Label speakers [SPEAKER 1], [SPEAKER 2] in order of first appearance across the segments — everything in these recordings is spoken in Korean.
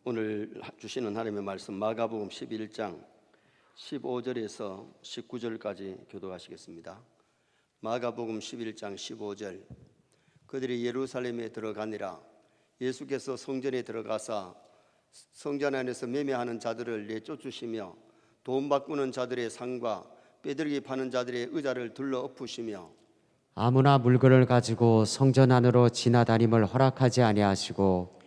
[SPEAKER 1] 오늘 주시는 하나님의 말씀 마가복음 11장 15절에서 19절까지 교독하시겠습니다. 마가복음 11장 15절. 그들이 예루살렘에 들어가니라. 예수께서 성전에 들어가사 성전 안에서 매매하는 자들을 내쫓으시며 돈 바꾸는 자들의 상과 빼들기 파는 자들의 의자를 둘러 엎으시며
[SPEAKER 2] 아무나 물건을 가지고 성전 안으로 지나다님을 허락하지 아니하시고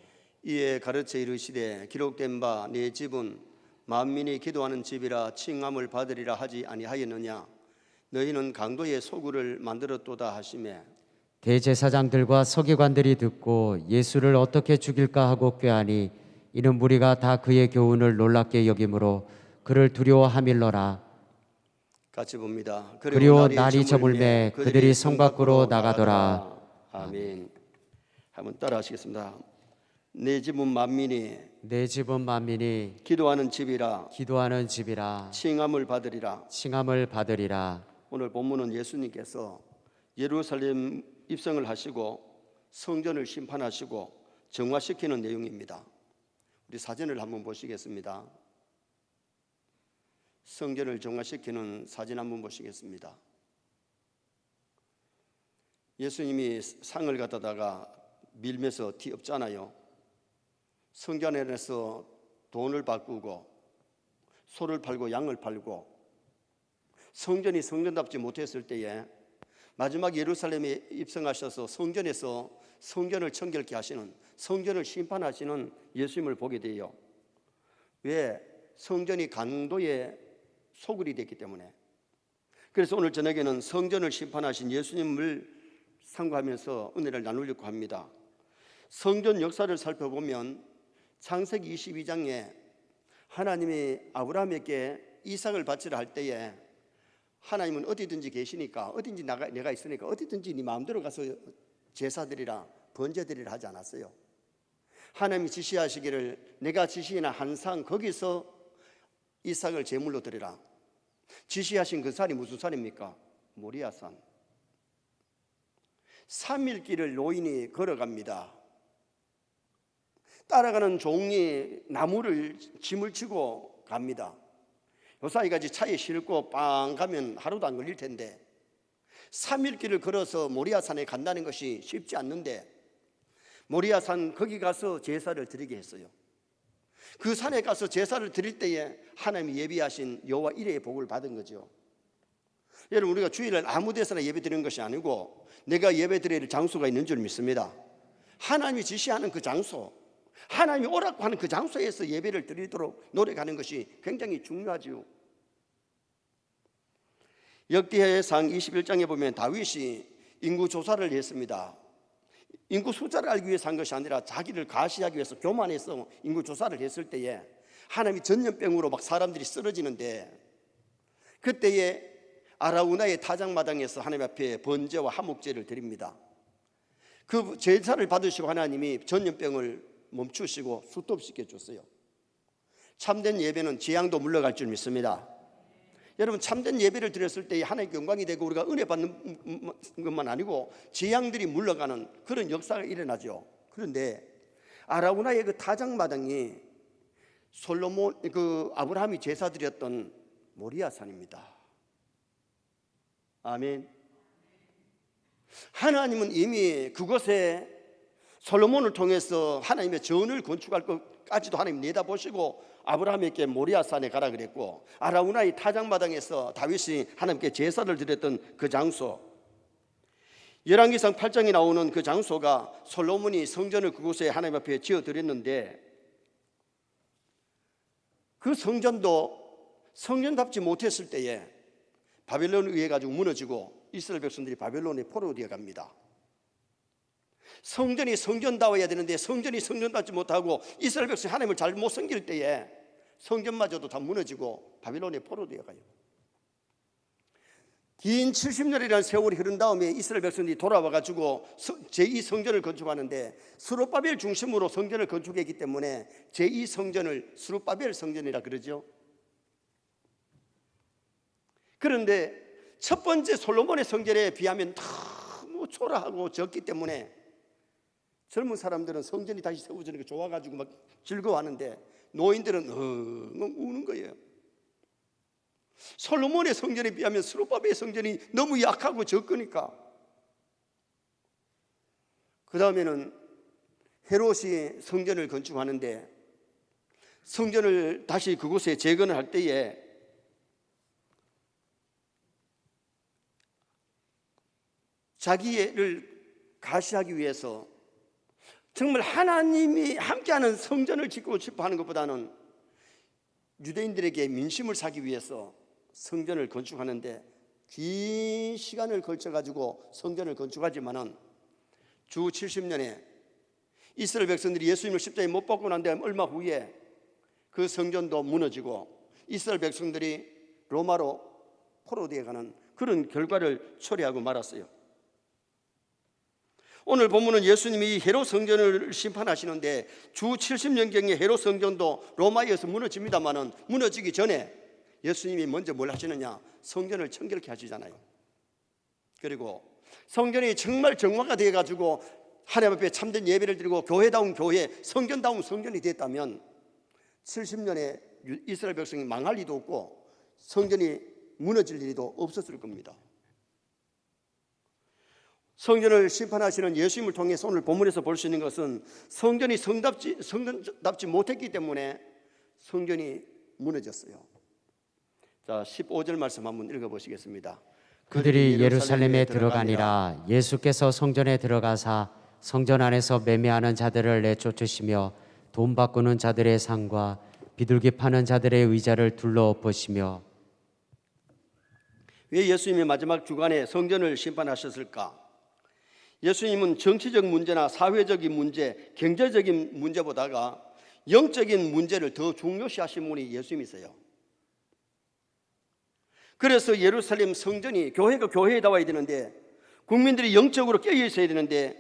[SPEAKER 1] 이에 가르쳐 이르시되 기록된 바 내 집은 만민이 기도하는 집이라 칭함을 받으리라 하지 아니하였느냐. 너희는 강도의 소굴을 만들었도다 하시매
[SPEAKER 2] 대제사장들과 서기관들이 듣고 예수를 어떻게 죽일까 하고 꾀하니 이는 무리가 다 그의 교훈을 놀랍게 여김으로 그를 두려워하밀러라.
[SPEAKER 1] 같이 봅니다.
[SPEAKER 2] 그리고 날이 저물매 그들이 성 밖으로 나가더라.
[SPEAKER 1] 아멘. 한번 따라 하시겠습니다. 내 집은 만민이
[SPEAKER 2] 내 집은 만민이
[SPEAKER 1] 기도하는 집이라
[SPEAKER 2] 기도하는 집이라
[SPEAKER 1] 칭함을 받으리라.
[SPEAKER 2] 칭함을 받으리라.
[SPEAKER 1] 오늘 본문은 예수님께서 예루살렘 입성을 하시고 성전을 심판하시고 정화시키는 내용입니다. 우리 사진을 한번 보시겠습니다. 성전을 정화시키는 사진 한번 보시겠습니다. 예수님이 상을 갖다다가 밀면서 티 없잖아요. 성전 안에서 돈을 바꾸고 소를 팔고 양을 팔고 성전이 성전답지 못했을 때에 마지막 예루살렘에 입성하셔서 성전에서 성전을 청결케 하시는, 성전을 심판하시는 예수님을 보게 돼요. 왜? 성전이 강도의 소굴이 됐기 때문에. 그래서 오늘 저녁에는 성전을 심판하신 예수님을 상고하면서 은혜를 나누려고 합니다. 성전 역사를 살펴보면 창세기 22장에 하나님이 아브라함에게 이삭을 바치라 할 때에 하나님은 어디든지 계시니까, 어디든지 내가 있으니까 어디든지 네 마음대로 가서 제사드리라, 번제드리라 하지 않았어요. 하나님이 지시하시기를 내가 지시나 한 산 거기서 이삭을 제물로 드리라. 지시하신 그 산이 무슨 산입니까? 모리아산. 3일 길을 노인이 걸어갑니다. 따라가는 종이 나무를 짐을 치고 갑니다. 요사이까지 차에 싣고 빵 가면 하루도 안 걸릴 텐데 3일 길을 걸어서 모리아산에 간다는 것이 쉽지 않는데 모리아산 거기 가서 제사를 드리게 했어요. 그 산에 가서 제사를 드릴 때에 하나님이 예비하신 여호와 이레의 복을 받은 거죠. 여러분, 우리가 주일날 아무 데서나 예배 드리는 것이 아니고 내가 예배 드릴 장소가 있는 줄 믿습니다. 하나님이 지시하는 그 장소, 하나님이 오라고 하는 그 장소에서 예배를 드리도록 노력하는 것이 굉장히 중요하지요. 역대하상 21장에 보면 다윗이 인구 조사를 했습니다. 인구 숫자를 알기 위해서 한 것이 아니라 자기를 가시하기 위해서 교만해서 인구 조사를 했을 때에 하나님이 전염병으로 막 사람들이 쓰러지는데 그때에 아라우나의 타작마당에서 하나님 앞에 번제와 화목제를 드립니다. 그 제사를 받으시고 하나님이 전염병을 멈추시고 수톱시켜 줬어요. 참된 예배는 재앙도 물러갈 줄 믿습니다. 여러분, 참된 예배를 드렸을 때 하나님께 영광이 되고 우리가 은혜 받는 것만 아니고 재앙들이 물러가는 그런 역사가 일어나죠. 그런데 아라우나의 그 타작마당이 솔로몬, 아브라함이 제사 드렸던 모리아산입니다. 아멘. 하나님은 이미 그곳에 솔로몬을 통해서 하나님의 전을 건축할 것까지도 하나님 내다보시고 아브라함에게 모리아산에 가라 그랬고 아라우나의 타작마당에서 다윗이 하나님께 제사를 드렸던 그 장소, 열왕기상 8장에 나오는 그 장소가 솔로몬이 성전을 그곳에 하나님 앞에 지어드렸는데 그 성전도 성전답지 못했을 때에 바벨론에 의해 가지고 무너지고 이스라엘 백성들이 바벨론에 포로되어 갑니다. 성전이 성전다워야 되는데 성전이 성전답지 못하고 이스라엘 백성이 하나님을 잘못 섬길 때에 성전마저도 다 무너지고 바빌론에 포로되어 가요. 긴 70년이라는 세월이 흐른 다음에 이스라엘 백성들이 돌아와 가지고 제2성전을 건축하는데 스룹바벨 중심으로 성전을 건축했기 때문에 제2성전을 스룹바벨 성전이라 그러죠. 그런데 첫 번째 솔로몬의 성전에 비하면 너무 초라하고 적기 때문에 젊은 사람들은 성전이 다시 세워지는 게 좋아가지고 막 즐거워하는데 노인들은 우는 거예요. 솔로몬의 성전에 비하면 스룹바벨의 성전이 너무 약하고 적으니까. 그 다음에는 헤롯이 성전을 건축하는데 성전을 다시 그곳에 재건을 할 때에 자기를 가시하기 위해서 정말 하나님이 함께하는 성전을 짓고 싶어 하는 것보다는 유대인들에게 민심을 사기 위해서 성전을 건축하는데 긴 시간을 걸쳐가지고 성전을 건축하지만은 주 70년에 이스라엘 백성들이 예수님을 십자가에 못 박고 난 다음 얼마 후에 그 성전도 무너지고 이스라엘 백성들이 로마로 포로되어 가는 그런 결과를 초래하고 말았어요. 오늘 본문은 예수님이 헤롯 성전을 심판하시는데 주 70년경에 헤롯 성전도 로마에 의해서 무너집니다만은 무너지기 전에 예수님이 먼저 뭘 하시느냐? 성전을 청결케 하시잖아요. 그리고 성전이 정말 정화가 되어가지고 하나님 앞에 참된 예배를 드리고 교회다운 교회, 성전다운 성전이 됐다면 70년에 이스라엘 백성이 망할 리도 없고 성전이 무너질 일도 없었을 겁니다. 성전을 심판하시는 예수님을 통해서 오늘 본문에서 볼 수 있는 것은 성전이 성전답지 못했기 때문에 성전이 무너졌어요. 자, 15절 말씀 한번 읽어보시겠습니다.
[SPEAKER 2] 그들이 예루살렘에 들어가니라. 예수께서 성전에 들어가사 성전 안에서 매매하는 자들을 내쫓으시며 돈 바꾸는 자들의 상과 비둘기 파는 자들의 의자를 둘러 엎으시며.
[SPEAKER 1] 왜 예수님이 마지막 주간에 성전을 심판하셨을까? 예수님은 정치적 문제나 사회적인 문제, 경제적인 문제보다가 영적인 문제를 더 중요시하신 분이 예수님이세요. 그래서 예루살렘 성전이 교회가 교회에 나와야 되는데 국민들이 영적으로 깨어 있어야 되는데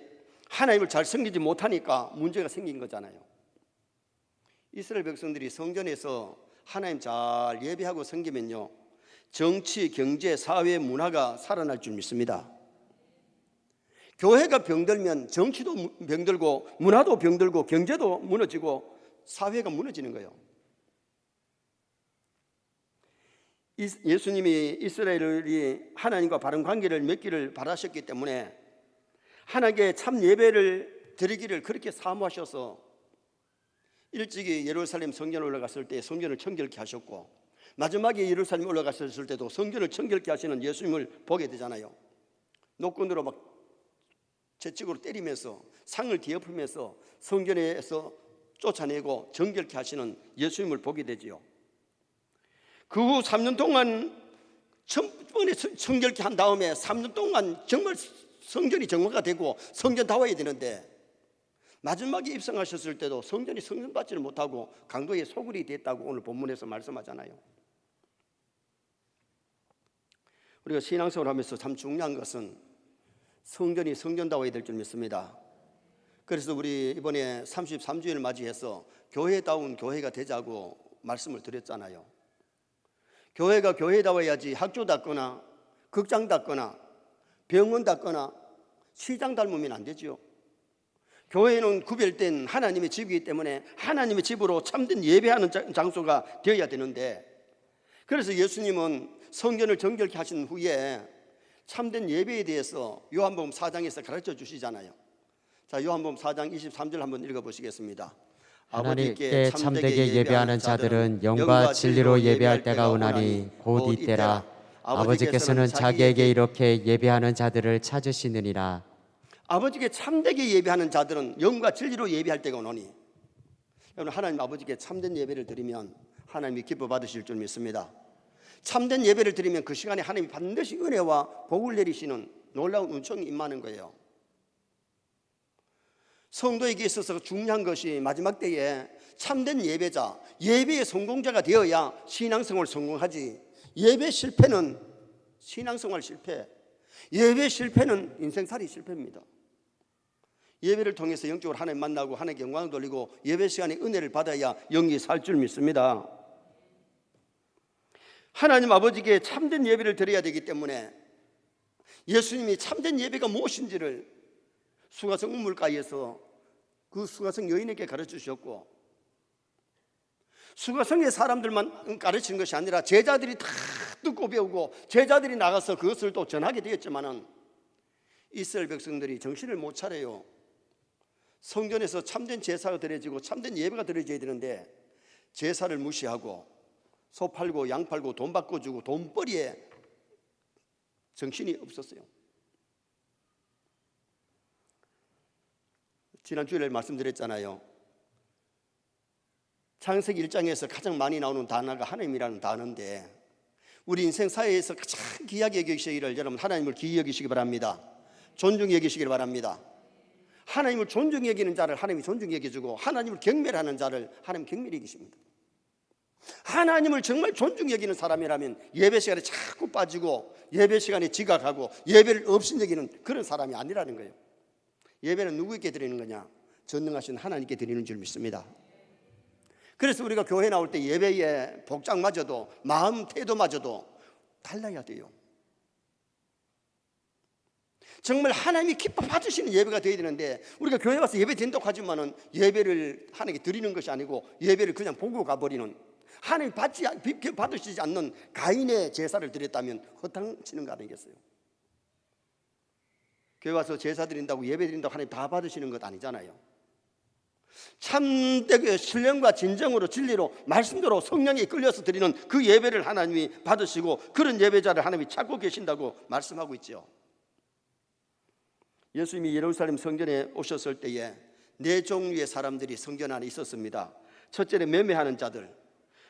[SPEAKER 1] 하나님을 잘 섬기지 못하니까 문제가 생긴 거잖아요. 이스라엘 백성들이 성전에서 하나님 잘 예배하고 섬기면요, 정치, 경제, 사회, 문화가 살아날 줄 믿습니다. 교회가 병들면 정치도 병들고 문화도 병들고 경제도 무너지고 사회가 무너지는 거예요. 예수님이 이스라엘이 하나님과 바른 관계를 맺기를 바라셨기 때문에 하나님께 참 예배를 드리기를 그렇게 사모하셔서 일찍이 예루살렘 성전에 올라갔을 때 성전을 청결케 하셨고 마지막에 예루살렘에 올라갔을 때도 성전을 청결케 하시는 예수님을 보게 되잖아요. 노끈으로 막 채찍으로 때리면서 상을 뒤엎으면서 성전에서 쫓아내고 정결케 하시는 예수님을 보게 되지요. 그 후 3년 동안 천번에 정결케 한 다음에 3년 동안 정말 성전이 정화가 되고 성전다워야 되는데 마지막에 입성하셨을 때도 성전이 성전받지를 못하고 강도의 소굴이 됐다고 오늘 본문에서 말씀하잖아요. 우리가 신앙생활을 하면서 참 중요한 것은 성전이 성전다워야 될 줄 믿습니다. 그래서 우리 이번에 33주년을 맞이해서 교회다운 교회가 되자고 말씀을 드렸잖아요. 교회가 교회다워야지 학교 닦거나 극장 닦거나 병원 닦거나 시장 닮으면 안 되죠. 교회는 구별된 하나님의 집이기 때문에 하나님의 집으로 참된 예배하는 장소가 되어야 되는데, 그래서 예수님은 성전을 정결케 하신 후에 참된 예배에 대해서 요한복음 4장에서 가르쳐 주시잖아요. 자, 요한복음 4장 23절 한번 읽어보시겠습니다.
[SPEAKER 2] 하나님께 참되게 예배하는 자들은 영과 진리로 예배할 때가 오나니 곧 이때라. 아버지께서는 자기에게 이렇게 예배하는 자들을 찾으시느니라.
[SPEAKER 1] 아버지께 참되게 예배하는 자들은 영과 진리로 예배할 때가 오노니. 여러분, 하나님 아버지께 참된 예배를 드리면 하나님이 기뻐 받으실 줄 믿습니다. 참된 예배를 드리면 그 시간에 하나님이 반드시 은혜와 복을 내리시는 놀라운 은총이 임하는 거예요. 성도에게 있어서 중요한 것이 마지막 때에 참된 예배자, 예배의 성공자가 되어야 신앙생활 성공하지, 예배 실패는 신앙생활 실패, 예배 실패는 인생살이 실패입니다. 예배를 통해서 영적으로 하나님 만나고 하나님께 영광을 돌리고 예배 시간에 은혜를 받아야 영이 살 줄 믿습니다. 하나님 아버지께 참된 예배를 드려야 되기 때문에 예수님이 참된 예배가 무엇인지를 수가성문물가에서 그 수가성 여인에게 가르쳐 주셨고, 수가성의 사람들만 가르치는 것이 아니라 제자들이 다 듣고 배우고 제자들이 나가서 그것을 또 전하게 되었지만은 이스라엘 백성들이 정신을 못 차려요. 성전에서 참된 제사가 드려지고 참된 예배가 드려져야 되는데 제사를 무시하고 소 팔고 양 팔고 돈 바꿔주고 돈벌이에 정신이 없었어요. 지난 주일에 말씀드렸잖아요. 창세기 1장에서 가장 많이 나오는 단어가 하나님이라는 단어인데, 우리 인생 사회에서 가장 귀하게 여기시기를 여러분 하나님을 귀히 여기시기 바랍니다. 존중히 여기시길 바랍니다. 하나님을 존중히 여기는 자를 하나님이 존중히 여겨주고, 하나님을 경멸하는 자를 하나님 경멸히 여기십니다. 하나님을 정말 존중히 여기는 사람이라면 예배 시간에 자꾸 빠지고 예배 시간에 지각하고 예배를 없인 여기는 그런 사람이 아니라는 거예요. 예배는 누구에게 드리는 거냐? 전능하신 하나님께 드리는 줄 믿습니다. 그래서 우리가 교회 나올 때 예배의 복장마저도 마음 태도마저도 달라야 돼요. 정말 하나님이 기뻐 받으시는 예배가 되어야 되는데, 우리가 교회 와서 예배 드린다고 하지만은 예배를 하나님께 드리는 것이 아니고 예배를 그냥 보고 가버리는, 하나님 받으시지 않는 가인의 제사를 드렸다면 허탕치는 거 아니겠어요? 교회 와서 제사 드린다고 예배 드린다고 하나님 다 받으시는 것 아니잖아요. 참되게 신령과 진정으로 진리로 말씀대로 성령에 이끌려서 드리는 그 예배를 하나님이 받으시고 그런 예배자를 하나님이 찾고 계신다고 말씀하고 있죠. 예수님이 예루살렘 성전에 오셨을 때에 네 종류의 사람들이 성전 안에 있었습니다. 첫째는 매매하는 자들,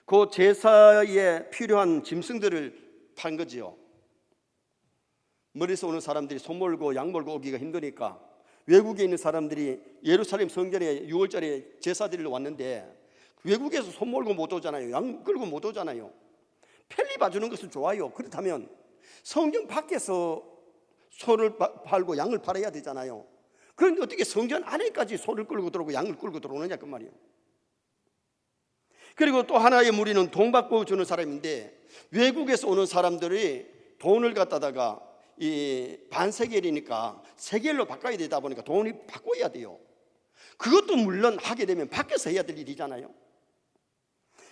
[SPEAKER 1] 그 제사에 필요한 짐승들을 판 거지요. 멀리서 오는 사람들이 소 몰고 양 몰고 오기가 힘드니까 외국에 있는 사람들이 예루살렘 성전에 6월절에 제사 드리러 왔는데 외국에서 소 몰고 못 오잖아요. 양 끌고 못 오잖아요. 편리 봐주는 것은 좋아요. 그렇다면 성전 밖에서 소를 팔고 양을 팔아야 되잖아요. 그런데 어떻게 성전 안에까지 소를 끌고 들어오고 양을 끌고 들어오느냐 그 말이에요. 그리고 또 하나의 무리는 돈 받고 주는 사람인데, 외국에서 오는 사람들이 돈을 갖다다가 이 반세겔이니까 세겔로 바꿔야 되다 보니까 돈이 바꿔야 돼요. 그것도 물론 하게 되면 밖에서 해야 될 일이잖아요.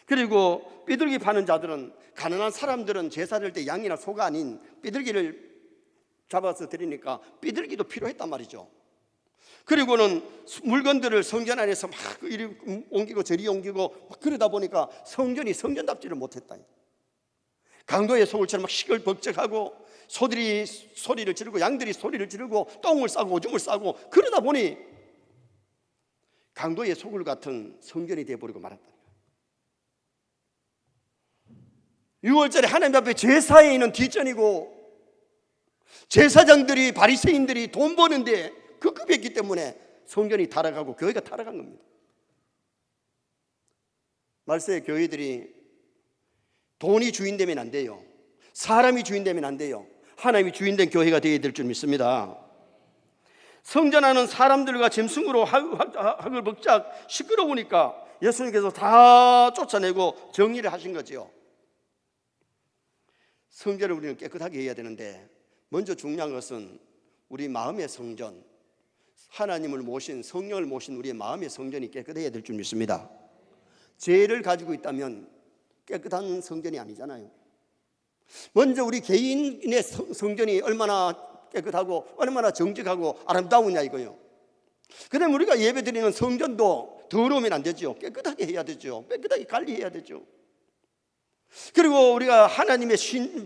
[SPEAKER 1] 그리고 삐들기 파는 자들은, 가난한 사람들은 제사 드릴 때 양이나 소가 아닌 삐들기를 잡아서 드리니까 삐들기도 필요했단 말이죠. 그리고는 물건들을 성전 안에서 막 이리 옮기고 저리 옮기고 막 그러다 보니까 성전이 성전답지를 못했다. 강도의 소굴처럼 막 시끌벅적하고 소들이 소리를 지르고 양들이 소리를 지르고 똥을 싸고 오줌을 싸고 그러다 보니 강도의 소굴 같은 성전이 되어버리고 말았다. 6월절에 하나님 앞에 제사에 있는 뒷전이고, 제사장들이 바리새인들이 돈 버는데 급급했기 때문에 성전이 타락하고 교회가 타락한 겁니다. 말세의 교회들이 돈이 주인 되면 안 돼요. 사람이 주인 되면 안 돼요. 하나님이 주인 된 교회가 되어야 될 줄 믿습니다. 성전 안은 사람들과 짐승으로 하글벅작 시끄러우니까 예수님께서 다 쫓아내고 정리를 하신 거죠. 성전을 우리는 깨끗하게 해야 되는데, 먼저 중요한 것은 우리 마음의 성전, 하나님을 모신, 성령을 모신 우리의 마음의 성전이 깨끗해야 될 줄 믿습니다. 죄를 가지고 있다면 깨끗한 성전이 아니잖아요. 먼저 우리 개인의 성전이 얼마나 깨끗하고 얼마나 정직하고 아름다우냐 이거요. 그다음에 우리가 예배드리는 성전도 더러우면 안 되죠. 깨끗하게 해야 되죠. 깨끗하게 관리해야 되죠. 그리고 우리가 하나님의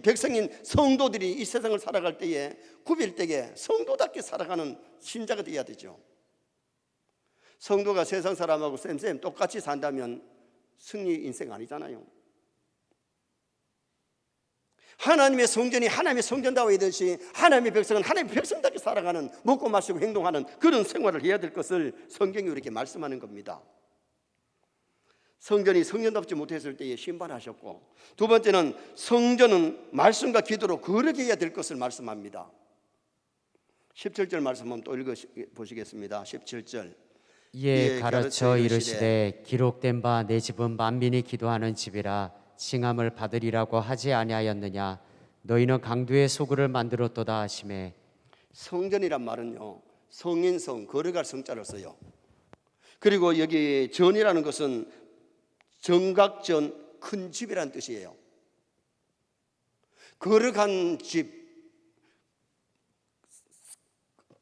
[SPEAKER 1] 백성인 성도들이 이 세상을 살아갈 때에 구별되게 성도답게 살아가는 신자가 되어야 되죠. 성도가 세상 사람하고 쌤 똑같이 산다면 승리 인생 아니잖아요. 하나님의 성전이 하나님의 성전다워야 되듯이 하나님의 백성은 하나님의 백성답게 살아가는, 먹고 마시고 행동하는 그런 생활을 해야 될 것을 성경이 이렇게 말씀하는 겁니다. 성전이 성전답지 못했을 때에 심판하셨고, 두 번째는 성전은 말씀과 기도로 거룩히 해야 될 것을 말씀합니다. 17절 말씀 한번 또 읽어보시겠습니다. 17절.
[SPEAKER 2] 이에 가르쳐 이르시되 기록된 바 내 집은 만민이 기도하는 집이라 칭함을 받으리라고 하지 아니하였느냐. 너희는 강도의 소굴을 만들었도다 하시매.
[SPEAKER 1] 성전이란 말은요, 성인성, 거룩할 성자를 써요. 그리고 여기 전이라는 것은 정각전, 큰 집이라는 뜻이에요. 거룩한 집,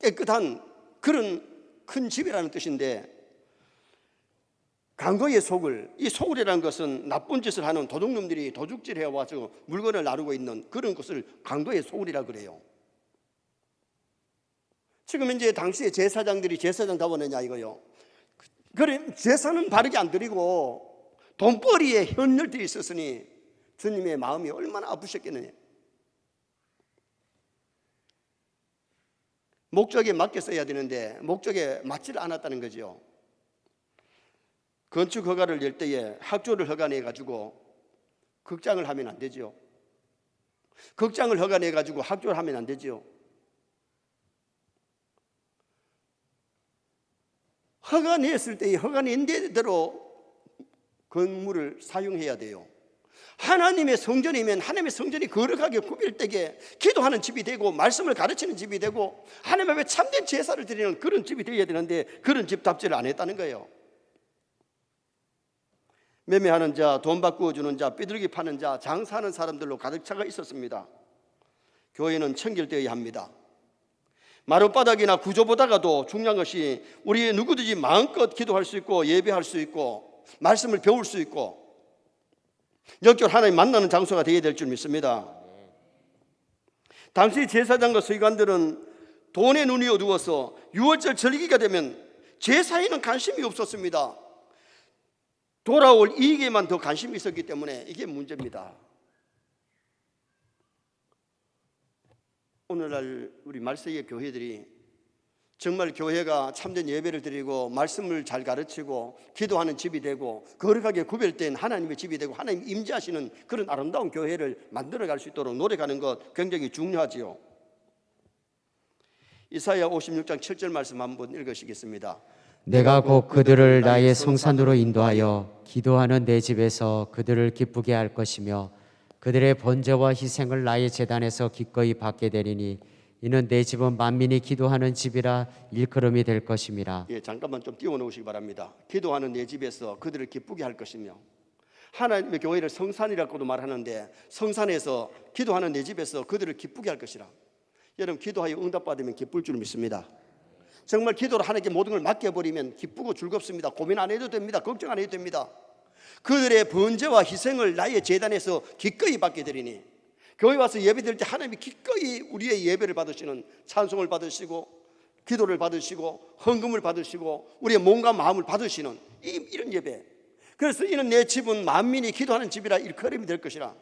[SPEAKER 1] 깨끗한 그런 큰 집이라는 뜻인데, 강도의 소굴, 이 소굴이라는 것은 나쁜 짓을 하는 도둑놈들이 도둑질 해와서 물건을 나누고 있는 그런 것을 강도의 소굴이라 그래요. 지금 이제 당시에 제사장들이 제사장 다 보느냐 이거요. 그래, 제사는 바르게 안 드리고 돈벌이에 현열되어 있었으니 주님의 마음이 얼마나 아프셨겠느냐. 목적에 맞게 써야 되는데 목적에 맞지를 않았다는 거죠. 건축 허가를 낼 때에 학조를 허가내 가지고 극장을 하면 안 되죠. 극장을 허가내 가지고 학조를 하면 안 되죠. 허가냈을 때에 허가낸 대로 건물을 사용해야 돼요. 하나님의 성전이면 하나님의 성전이 거룩하게 구별되게 기도하는 집이 되고 말씀을 가르치는 집이 되고 하나님 앞에 참된 제사를 드리는 그런 집이 되어야 되는데 그런 집답지를 안 했다는 거예요. 매매하는 자, 돈 바꾸어 주는 자, 삐뚤기 파는 자, 장사하는 사람들로 가득 차가 있었습니다. 교회는 청결되어야 합니다. 마룻바닥이나 구조보다가도 중요한 것이 우리 누구든지 마음껏 기도할 수 있고 예배할 수 있고 말씀을 배울 수 있고 역결 하나님 만나는 장소가 되어야 될 줄 믿습니다. 당시 제사장과 서기관들은 돈에 눈이 어두워서 유월절 절기가 되면 제사에는 관심이 없었습니다. 돌아올 이익에만 더 관심이 있었기 때문에 이게 문제입니다. 오늘날 우리 말세의 교회들이 정말 교회가 참된 예배를 드리고 말씀을 잘 가르치고 기도하는 집이 되고 거룩하게 구별된 하나님의 집이 되고 하나님 임재하시는 그런 아름다운 교회를 만들어갈 수 있도록 노력하는 것 굉장히 중요하지요. 이사야 56장 7절 말씀 한번 읽으시겠습니다.
[SPEAKER 2] 내가 곧 그들을 나의 성산으로 인도하여 기도하는 내 집에서 그들을 기쁘게 할 것이며 그들의 번제와 희생을 나의 제단에서 기꺼이 받게 되리니 이는 내 집은 만민이 기도하는 집이라 일컬음이 될 것임이라.
[SPEAKER 1] 잠깐만 좀 띄워놓으시기 바랍니다. 기도하는 내 집에서 그들을 기쁘게 할 것이며 하나님의 교회를 성산이라고도 말하는데 성산에서 기도하는 내 집에서 그들을 기쁘게 할 것이라. 여러분 기도하여 응답받으면 기쁠 줄 믿습니다. 정말 기도로 하나님께 모든 걸 맡겨버리면 기쁘고 즐겁습니다. 고민 안 해도 됩니다. 걱정 안 해도 됩니다. 그들의 번제와 희생을 나의 제단에서 기꺼이 받게 되리니 교회 와서 예배 드릴 때 하나님이 기꺼이 우리의 예배를 받으시는 찬송을 받으시고 기도를 받으시고 헌금을 받으시고 우리의 몸과 마음을 받으시는 이런 예배. 그래서 이는 내 집은 만민이 기도하는 집이라 일컬음이 될 것이라.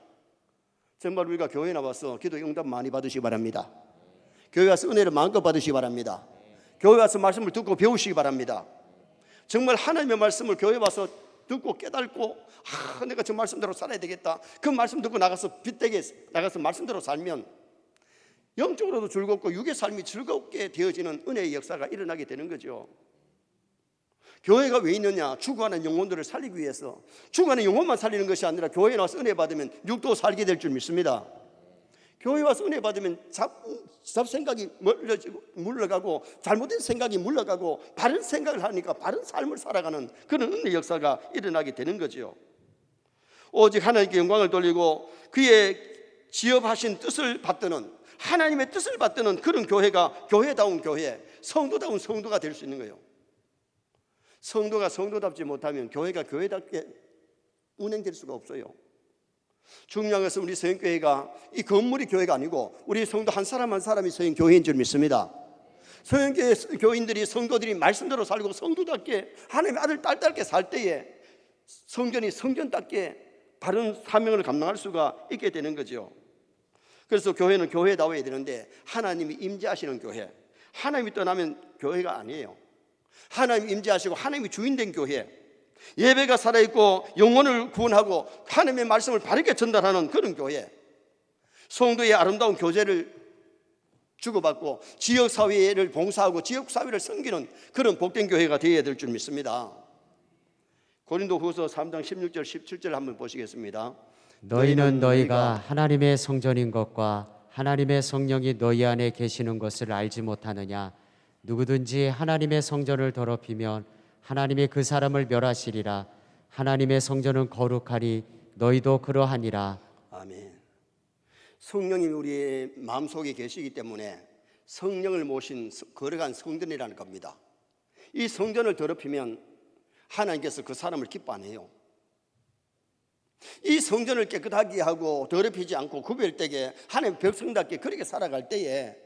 [SPEAKER 1] 정말 우리가 교회 나와서 기도 응답 많이 받으시기 바랍니다. 교회 와서 은혜를 마음껏 받으시기 바랍니다. 교회 와서 말씀을 듣고 배우시기 바랍니다. 정말 하나님의 말씀을 교회 와서 듣고 깨닫고 내가 저 말씀대로 살아야 되겠다. 그 말씀 듣고 나가서 빗대게 나가서 말씀대로 살면 영적으로도 즐겁고 육의 삶이 즐겁게 되어지는 은혜의 역사가 일어나게 되는 거죠. 교회가 왜 있느냐? 죽어가는 영혼들을 살리기 위해서. 죽어가는 영혼만 살리는 것이 아니라 교회에 나와서 은혜 받으면 육도 살게 될 줄 믿습니다. 교회 와서 은혜 받으면 잡생각이 물러가고 잘못된 생각이 물러가고 바른 생각을 하니까 바른 삶을 살아가는 그런 은혜 역사가 일어나게 되는 거죠. 오직 하나님께 영광을 돌리고 그의 지업하신 뜻을 받드는 하나님의 뜻을 받드는 그런 교회가 교회다운 교회, 성도다운 성도가 될 수 있는 거예요. 성도가 성도답지 못하면 교회가 교회답게 운행될 수가 없어요. 중요한 것은 우리 서영교회가 이 건물이 교회가 아니고 우리 성도 한 사람 한 사람이 서영교회인 줄 믿습니다. 서영교회 교인들이 성도들이 말씀대로 살고 성도답게 하나님의 아들 딸답게 살 때에 성전이 성전답게 바른 사명을 감당할 수가 있게 되는 거죠. 그래서 교회는 교회다워야 되는데 하나님이 임재하시는 교회, 하나님이 떠나면 교회가 아니에요. 하나님이 임재하시고 하나님이 주인된 교회, 예배가 살아있고 영혼을 구원하고 하나님의 말씀을 바르게 전달하는 그런 교회, 성도의 아름다운 교제를 주고받고 지역사회를 봉사하고 지역사회를 섬기는 그런 복된 교회가 되어야 될 줄 믿습니다. 고린도후서 3장 16절 17절 한번 보시겠습니다.
[SPEAKER 2] 너희는 너희가 하나님의 성전인 것과 하나님의 성령이 너희 안에 계시는 것을 알지 못하느냐? 누구든지 하나님의 성전을 더럽히면 하나님이 그 사람을 멸하시리라. 하나님의 성전은 거룩하니 너희도 그러하니라.
[SPEAKER 1] 아멘. 성령님이 우리의 마음속에 계시기 때문에 성령을 모신 거룩한 성전이라는 겁니다. 이 성전을 더럽히면 하나님께서 그 사람을 기뻐 안 해요. 이 성전을 깨끗하게 하고 더럽히지 않고 구별되게 하나님의 백성답게 그렇게 살아갈 때에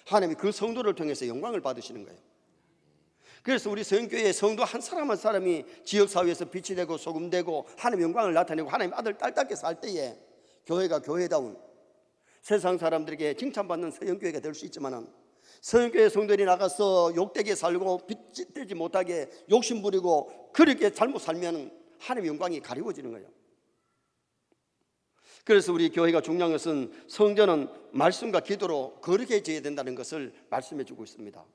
[SPEAKER 1] 하나님이 그 성도를 통해서 영광을 받으시는 거예요. 그래서 우리 성교회의 성도 한 사람 한 사람이 지역사회에서 빛이 되고 소금 되고 하나님의 영광을 나타내고 하나님 아들 딸답게 살 때에 교회가 교회다운 세상 사람들에게 칭찬받는 서영교회가 될 수 있지만 서영교회 성도들이 나가서 욕되게 살고 빛되지 못하게 욕심부리고 그렇게 잘못 살면 하나님의 영광이 가리워지는 거예요. 그래서 우리 교회가 중요한 것은 성전은 말씀과 기도로 거룩해져야 된다는 것을 말씀해 주고 있습니다.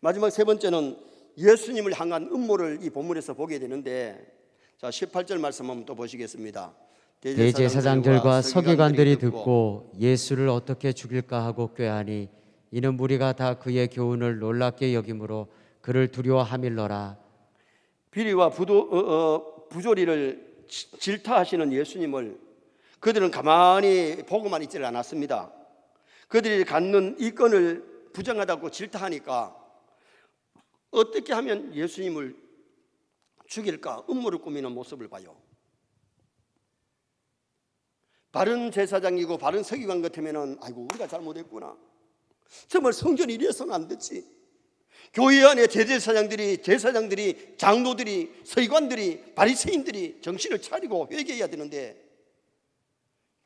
[SPEAKER 1] 마지막 세 번째는 예수님을 향한 음모를 이 본문에서 보게 되는데, 자 18절 말씀 한번 또 보시겠습니다.
[SPEAKER 2] 대제사장들과 서기관들이 듣고 예수를 어떻게 죽일까 하고 꾀하니 이는 무리가 다 그의 교훈을 놀랍게 여김으로 그를 두려워하밀러라.
[SPEAKER 1] 비리와 부조리를 질타하시는 예수님을 그들은 가만히 보고만 있지를 않았습니다. 그들이 갖는 이권을 부정하다고 질타하니까 어떻게 하면 예수님을 죽일까 음모를 꾸미는 모습을 봐요. 바른 제사장이고 바른 서기관 같으면 아이고 우리가 잘못했구나, 정말 성전이 이래서는 안 됐지. 교회 안에 대제사장들이, 제사장들이, 장로들이, 서기관들이, 바리새인들이 정신을 차리고 회개해야 되는데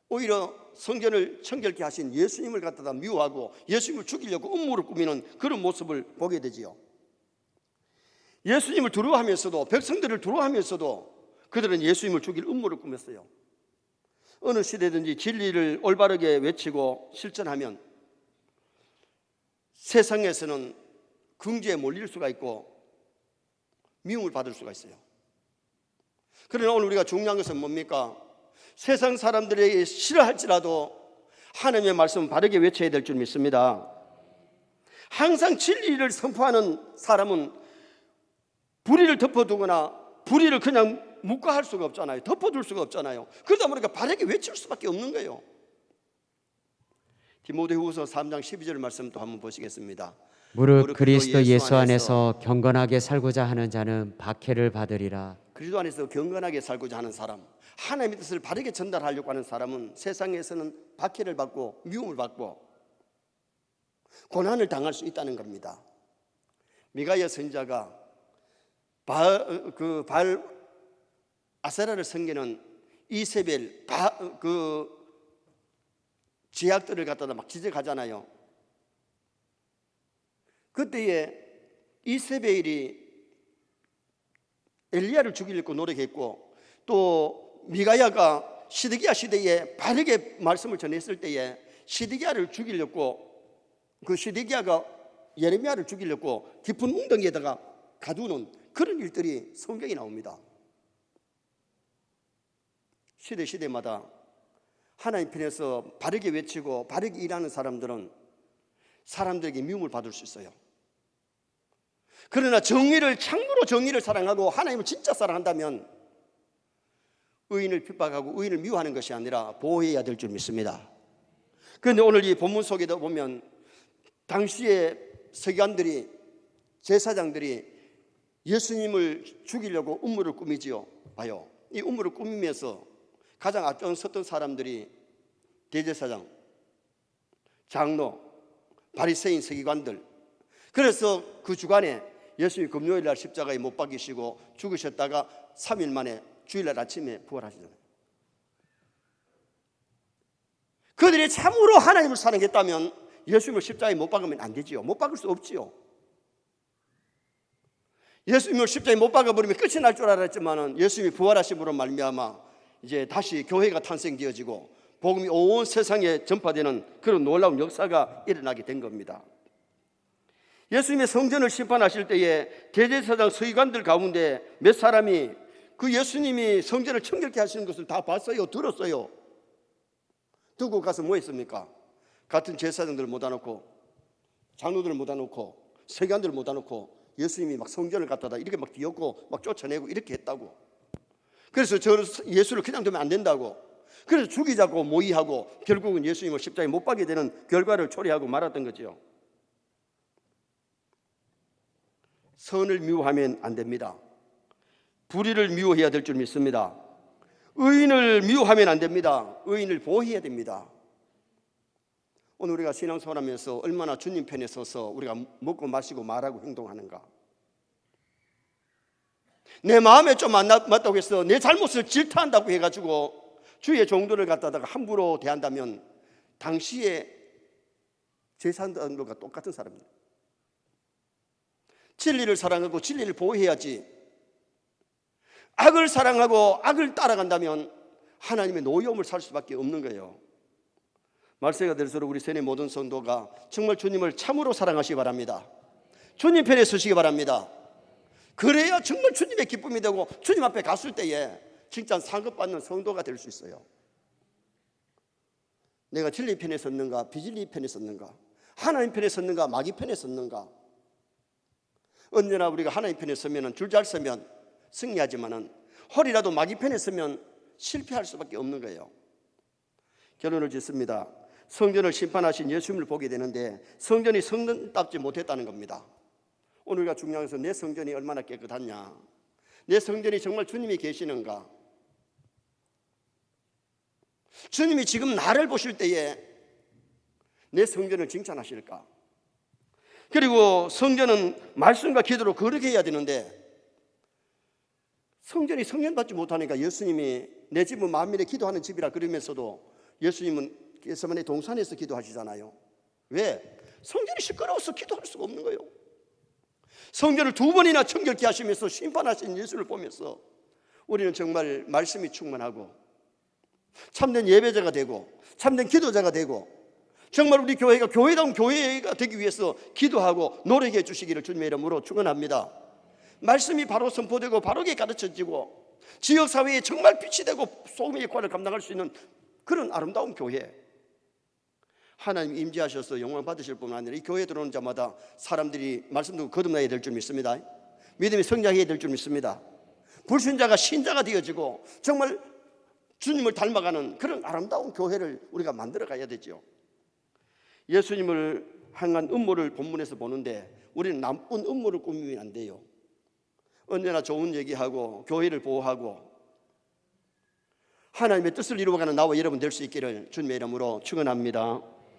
[SPEAKER 1] 오히려 성전을 청결케 하신 예수님을 갖다가 미워하고 예수님을 죽이려고 음모를 꾸미는 그런 모습을 보게 되지요. 예수님을 두려워하면서도, 백성들을 두려워하면서도 그들은 예수님을 죽일 음모를 꾸몄어요. 어느 시대든지 진리를 올바르게 외치고 실천하면 세상에서는 궁지에 몰릴 수가 있고 미움을 받을 수가 있어요. 그러나 오늘 우리가 중요한 것은 뭡니까? 세상 사람들에게 싫어할지라도 하나님의 말씀을 바르게 외쳐야 될 줄 믿습니다. 항상 진리를 선포하는 사람은 불의를 덮어두거나 불의를 그냥 묵과할 수가 없잖아요. 덮어둘 수가 없잖아요. 그러다 보니까 바르게 외칠 수밖에 없는 거예요. 디모데후서 3장 12절 말씀 또 한번 보시겠습니다.
[SPEAKER 2] 무릇 그리스도 예수 안에서 경건하게 살고자 하는 자는 박해를 받으리라.
[SPEAKER 1] 그리스도 안에서 경건하게 살고자 하는 사람, 하나님의 뜻을 바르게 전달하려고 하는 사람은 세상에서는 박해를 받고 미움을 받고 고난을 당할 수 있다는 겁니다. 미가야 선지자가 바알 아세라를 섬기는 이세벨 제약들을 갖다가 막 지적하잖아요. 그때에 이세벨이 엘리야를 죽이려고 노력했고 또 미가야가 시드기야 시대에 바르게 말씀을 전했을 때에 시드기야를 죽이려고 그 시드기야가 예레미야를 죽이려고 깊은 웅덩이에다가 가두는 그런 일들이 성경에 나옵니다. 시대마다 하나님 편에서 바르게 외치고 바르게 일하는 사람들은 사람들에게 미움을 받을 수 있어요. 그러나 참으로 정의를 사랑하고 하나님을 진짜 사랑한다면 의인을 핍박하고 의인을 미워하는 것이 아니라 보호해야 될 줄 믿습니다. 그런데 오늘 이 본문 속에도 보면 당시에 서기관들이, 제사장들이 예수님을 죽이려고 음모를 꾸미지요. 봐요. 이 음모를 꾸미면서 가장 앞장섰던 사람들이 대제사장, 장로, 바리새인, 서기관들. 그래서 그 주간에 예수님이 금요일 날 십자가에 못 박히시고 죽으셨다가 3일 만에 주일날 아침에 부활하시잖아요. 그들이 참으로 하나님을 사랑했다면 예수님을 십자가에 못 박으면 안 되지요. 못 박을 수 없지요. 예수님을 십자가에 못 박아버리면 끝이 날 줄 알았지만 예수님이 부활하심으로 말미암아 이제 다시 교회가 탄생되어지고 복음이 온 세상에 전파되는 그런 놀라운 역사가 일어나게 된 겁니다. 예수님의 성전을 심판하실 때에 대제사장 서기관들 가운데 몇 사람이 그 예수님이 성전을 청결케 하시는 것을 다 봤어요, 들었어요. 듣고 가서 뭐 했습니까? 같은 제사장들을 모아놓고 장로들을 모아놓고 서기관들을 모아놓고 예수님이 막 성전을 갖다가 이렇게 막 뒤엎고 막 쫓아내고 이렇게 했다고. 그래서 저는 예수를 그냥 두면 안 된다고. 그래서 죽이자고 모의하고 결국은 예수님을 십자가에 못 박게 되는 결과를 초래하고 말았던 거죠. 선을 미워하면 안 됩니다. 불의를 미워해야 될 줄 믿습니다. 의인을 미워하면 안 됩니다. 의인을 보호해야 됩니다. 오늘 우리가 신앙생활하면서 얼마나 주님 편에 서서 우리가 먹고 마시고 말하고 행동하는가. 내 마음에 좀 안 맞다고 해서 내 잘못을 질타한다고 해가지고 주의 종도를 갖다가 함부로 대한다면 당시에 제사장들과 똑같은 사람입니다. 진리를 사랑하고 진리를 보호해야지, 악을 사랑하고 악을 따라간다면 하나님의 노여움을 살 수밖에 없는 거예요. 말세가 될수록 우리 세뇌 모든 성도가 정말 주님을 참으로 사랑하시기 바랍니다. 주님 편에 서시기 바랍니다. 그래야 정말 주님의 기쁨이 되고 주님 앞에 갔을 때에 진짜 상급받는 성도가 될 수 있어요. 내가 진리 편에 섰는가 비진리 편에 섰는가, 하나님 편에 섰는가 마귀 편에 섰는가. 언제나 우리가 하나님 편에 서면 줄 잘 서면 승리하지만은 허리라도 마귀 편에 서면 실패할 수밖에 없는 거예요. 결론을 짓습니다. 성전을 심판하신 예수님을 보게 되는데 성전이 성전답지 못했다는 겁니다. 오늘 우리가 중요한 것은 내 성전이 얼마나 깨끗하냐, 내 성전이 정말 주님이 계시는가, 주님이 지금 나를 보실 때에 내 성전을 칭찬하실까. 그리고 성전은 말씀과 기도로 거룩해야 해야 되는데 성전이 성전받지 못하니까 예수님이 내 집은 만민의 기도하는 집이라 그러면서도 예수님은 겟세마네 동산에서 기도하시잖아요. 왜? 성전이 시끄러워서 기도할 수가 없는 거예요. 성전을 2번이나 청결케 하시면서 심판하신 예수를 보면서 우리는 정말 말씀이 충만하고 참된 예배자가 되고 참된 기도자가 되고 정말 우리 교회가 교회다운 교회가 되기 위해서 기도하고 노력해 주시기를 주님의 이름으로 축원합니다. 말씀이 바로 선포되고 바르게 가르쳐지고 지역사회에 정말 빛이 되고 소금의 역할을 감당할 수 있는 그런 아름다운 교회, 하나님 임재하셔서 영광 받으실 뿐만 아니라 이 교회에 들어오는 자마다 사람들이 말씀 듣고 거듭나야 될 줄 믿습니다. 믿음이 성장해야 될 줄 믿습니다. 불신자가 신자가 되어지고 정말 주님을 닮아가는 그런 아름다운 교회를 우리가 만들어 가야 되죠. 예수님을 향한 음모를 본문에서 보는데 우리는 나쁜 음모를 꾸미면 안 돼요. 언제나 좋은 얘기하고 교회를 보호하고 하나님의 뜻을 이루어가는 나와 여러분 될 수 있기를 주님의 이름으로 축원합니다.